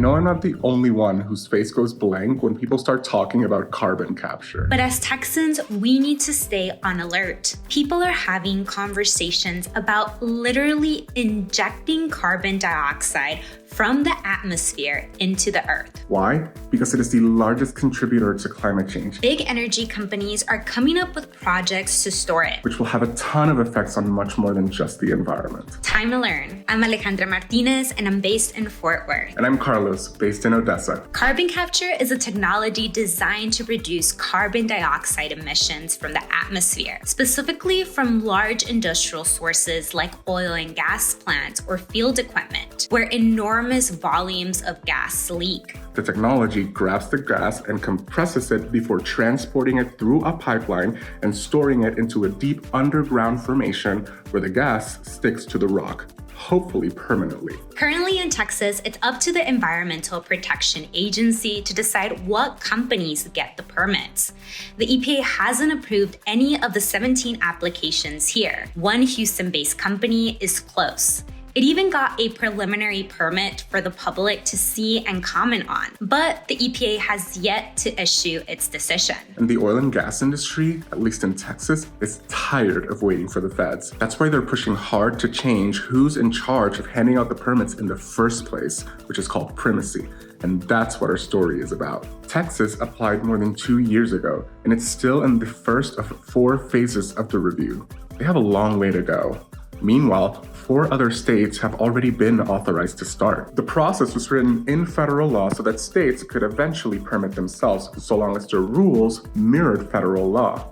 know I'm not the only one whose face goes blank when people start talking about carbon capture. But as Texans, we need to stay on alert. People are having conversations about literally injecting carbon dioxide from the atmosphere into the earth. Why? Because it is the largest contributor to climate change. Big energy companies are coming up with projects to store it, which will have a ton of effects on much more than just the environment. Time to learn. I'm Alejandra Martinez, and I'm based in Fort Worth. And I'm Carlos, based in Odessa. Carbon capture is a technology designed to reduce carbon dioxide emissions from the atmosphere, specifically from large industrial sources like oil and gas plants or field equipment, where enormous volumes of gas leak. The technology grabs the gas and compresses it before transporting it through a pipeline and storing it into a deep underground formation where the gas sticks to the rock, hopefully permanently. Currently in Texas, it's up to the Environmental Protection Agency to decide what companies get the permits. The EPA hasn't approved any of the 17 applications here. One Houston-based company is close. It even got a preliminary permit for the public to see and comment on, but the EPA has yet to issue its decision. And the oil and gas industry, at least in Texas, is tired of waiting for the feds. That's why they're pushing hard to change who's in charge of handing out the permits in the first place, which is called primacy. And that's what our story is about. Texas applied more than 2 years ago, and it's still in the first of 4 phases of the review. They have a long way to go. Meanwhile, 4 other states have already been authorized to start. The process was written in federal law so that states could eventually permit themselves, so long as their rules mirrored federal law.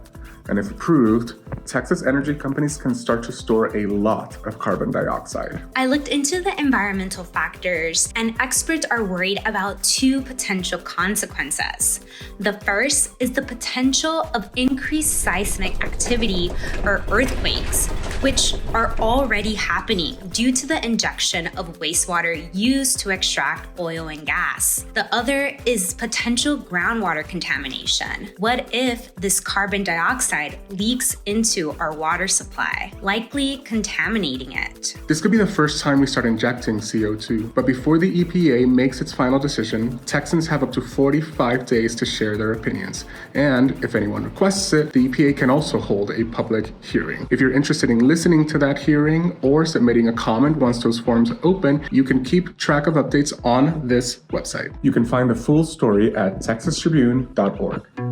And if approved, Texas energy companies can start to store a lot of carbon dioxide. I looked into the environmental factors, and experts are worried about 2 potential consequences. The first is the potential of increased seismic activity or earthquakes, which are already happening due to the injection of wastewater used to extract oil and gas. The other is potential groundwater contamination. What if this carbon dioxide leaks into our water supply, likely contaminating it? This could be the first time we start injecting CO2, but before the EPA makes its final decision, Texans have up to 45 days to share their opinions. And if anyone requests it, the EPA can also hold a public hearing. If you're interested in listening to that hearing or submitting a comment once those forms open, you can keep track of updates on this website. You can find the full story at texastribune.org.